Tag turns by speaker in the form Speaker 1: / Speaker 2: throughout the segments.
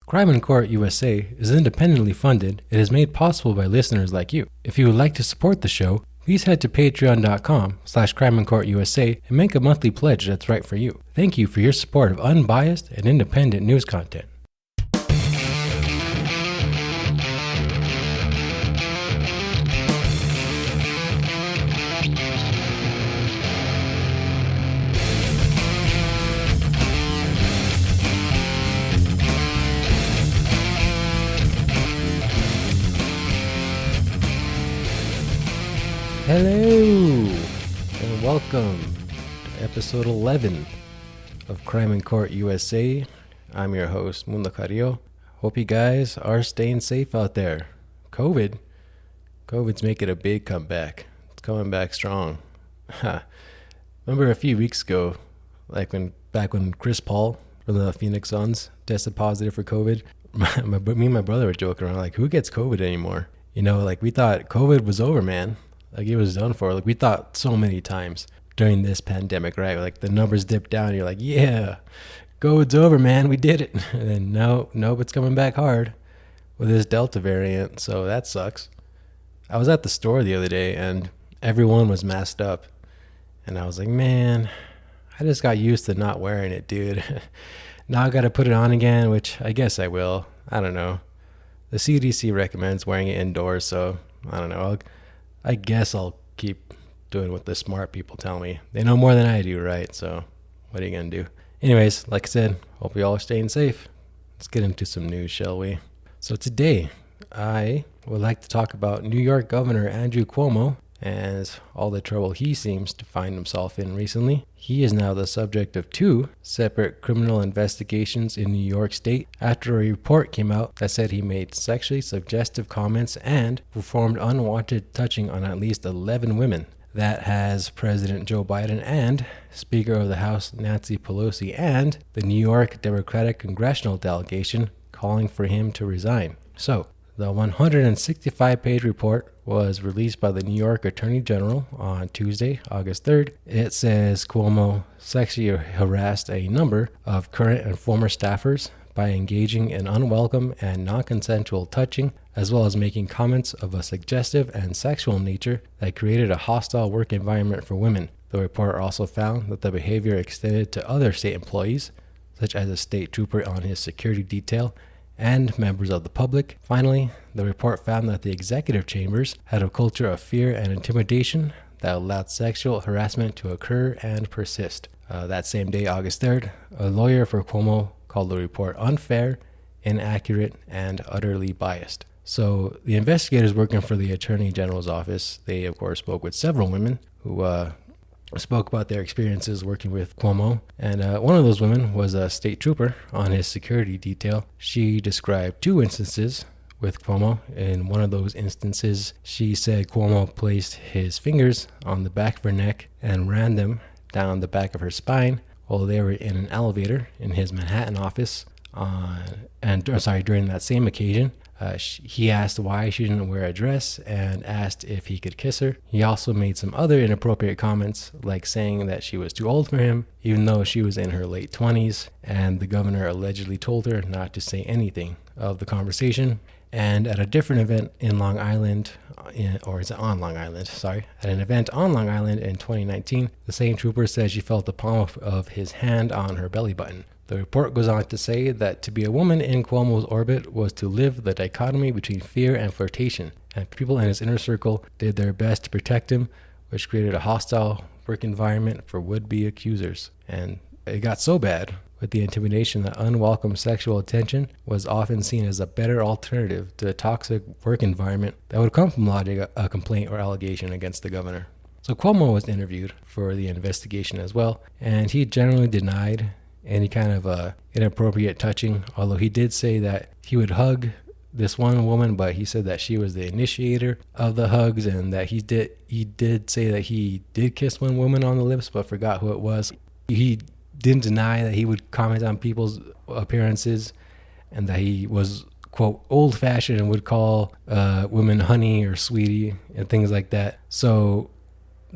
Speaker 1: Crime in Court USA is independently funded. It is made possible by listeners like you. If you would like to support the show, please head to patreon.com/CrimeInCourtUSA and make a monthly pledge that's right for you. Thank you for your support of unbiased and independent news content. Hello, and welcome to episode 11 of Crime in Court USA. I'm your host, Mundo Carrillo. Hope you guys are staying safe out there. COVID's making a big comeback. It's coming back strong. Remember a few weeks ago, back when Chris Paul from the Phoenix Suns tested positive for COVID, me and my brother were joking around, like, who gets COVID anymore? You know, like, we thought COVID was over, man. Like, it was done for. Like, we thought so many times during this pandemic, right? Like, the numbers dipped down. You're like, yeah, COVID's over, man. We did it. And then, nope, it's coming back hard with this Delta variant. So that sucks. I was at the store the other day, and everyone was masked up. And I was like, man, I just got used to not wearing it, dude. Now I got to put it on again, which I guess I will. I don't know. The CDC recommends wearing it indoors, so I don't know. I guess I'll keep doing what the smart people tell me. They know more than I do, right? So what are you going to do? Anyways, like I said, hope you all are staying safe. Let's get into some news, shall we? So today, I would like to talk about New York Governor Andrew Cuomo and all the trouble he seems to find himself in recently. He is now the subject of 2 separate criminal investigations in New York State after a report came out that said he made sexually suggestive comments and performed unwanted touching on at least 11 women. That has President Joe Biden and Speaker of the House Nancy Pelosi and the New York Democratic Congressional Delegation calling for him to resign. So, the 165-page report was released by the New York Attorney General on Tuesday, August 3rd. It says Cuomo sexually harassed a number of current and former staffers by engaging in unwelcome and non-consensual touching, as well as making comments of a suggestive and sexual nature that created a hostile work environment for women. The report also found that the behavior extended to other state employees, such as a state trooper on his security detail, and members of the public. Finally, the report found that the executive chambers had a culture of fear and intimidation that allowed sexual harassment to occur and persist. That same day, August 3rd, a lawyer for Cuomo called the report unfair, inaccurate, and utterly biased. So the investigators working for the Attorney General's office, they of course spoke with several women who spoke about their experiences working with Cuomo, and one of those women was a state trooper on his security detail. She described 2 instances with Cuomo. In one of those instances, she said Cuomo placed his fingers on the back of her neck and ran them down the back of her spine while they were in an elevator in his Manhattan office. During that same occasion, he asked why she didn't wear a dress and asked if he could kiss her. He also made some other inappropriate comments, like saying that she was too old for him, even though she was in her late 20s, and the governor allegedly told her not to say anything of the conversation. And at a different event in Long Island, at an event on Long Island in 2019, the same trooper said she felt the palm of his hand on her belly button. The report goes on to say that to be a woman in Cuomo's orbit was to live the dichotomy between fear and flirtation, and people in his inner circle did their best to protect him, which created a hostile work environment for would-be accusers. And it got so bad with the intimidation that unwelcome sexual attention was often seen as a better alternative to the toxic work environment that would come from lodging a complaint or allegation against the governor. So Cuomo was interviewed for the investigation as well, and he generally denied any kind of inappropriate touching, although he did say that he would hug this one woman, but he said that she was the initiator of the hugs, and that he did say that he did kiss one woman on the lips, but forgot who it was. He didn't deny that he would comment on people's appearances, and that he was, quote, old-fashioned and would call women honey or sweetie and things like that. So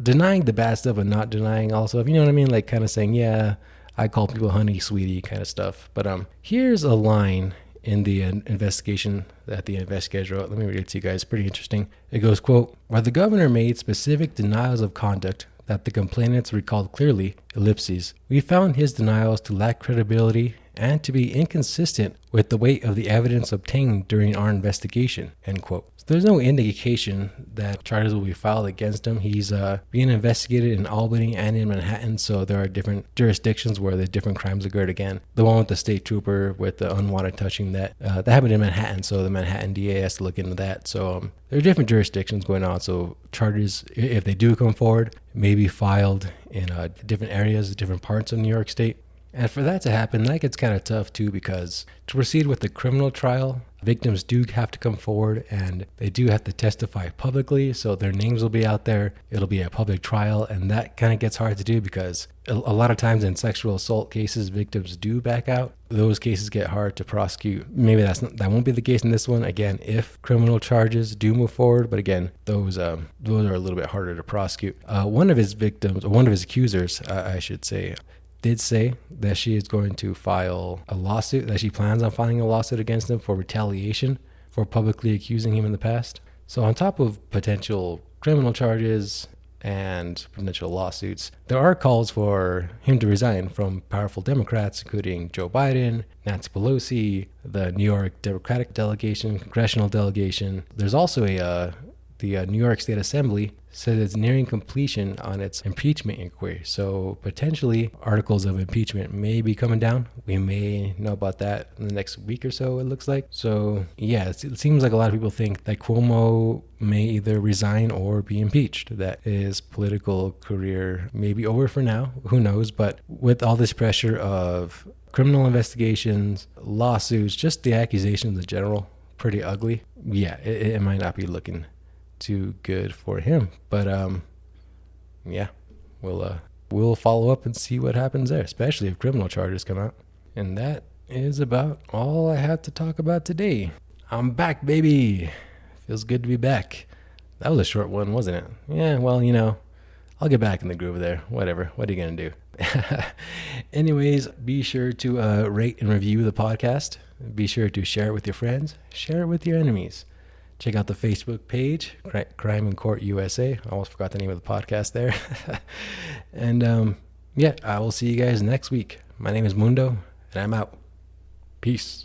Speaker 1: denying the bad stuff and not denying also, if you know what I mean, like kind of saying, yeah, I call people honey, sweetie kind of stuff. But here's a line in the investigation that the investigators wrote. Let me read it to you guys. Pretty interesting. It goes, quote, "While the governor made specific denials of conduct that the complainants recalled clearly, ellipses, we found his denials to lack credibility and to be inconsistent with the weight of the evidence obtained during our investigation," end quote. So there's no indication that charges will be filed against him. He's being investigated in Albany and in Manhattan, so there are different jurisdictions where the different crimes occurred again. The one with the state trooper with the unwanted touching, that happened in Manhattan, so the Manhattan DA has to look into that. So there are different jurisdictions going on, so charges, if they do come forward, may be filed in different areas, different parts of New York State. And for that to happen, that gets kind of tough too, because to proceed with the criminal trial, victims do have to come forward and they do have to testify publicly. So their names will be out there. It'll be a public trial. And that kind of gets hard to do because a lot of times in sexual assault cases, victims do back out. Those cases get hard to prosecute. Maybe that won't be the case in this one. Again, if criminal charges do move forward. But again, those are a little bit harder to prosecute. One of his victims, or one of his accusers, I should say, did say that she is going to file a lawsuit, that she plans on filing a lawsuit against him for retaliation for publicly accusing him in the past. So on top of potential criminal charges and potential lawsuits, there are calls for him to resign from powerful Democrats, including Joe Biden, Nancy Pelosi, the New York Democratic delegation, congressional delegation. There's also the New York State Assembly says it's nearing completion on its impeachment inquiry. So potentially articles of impeachment may be coming down. We may know about that in the next week or so, it looks like. So yeah, it seems like a lot of people think that Cuomo may either resign or be impeached, that his political career may be over for now. Who knows? But with all this pressure of criminal investigations, lawsuits, just the accusations in general, pretty ugly. Yeah, it might not be looking too good for him, but yeah, we'll follow up and see what happens there, especially if criminal charges come out. And that is about all I have to talk about today. I'm back, baby. Feels good to be back. That was a short one, wasn't it? Yeah, well, I'll get back in the groove there. Whatever. What are you gonna do? Anyways, be sure to rate and review the podcast. Be sure to share it with your friends. Share it with your enemies. Check out the Facebook page, Crime in Court USA. I almost forgot the name of the podcast there. And yeah, I will see you guys next week. My name is Mundo, and I'm out. Peace.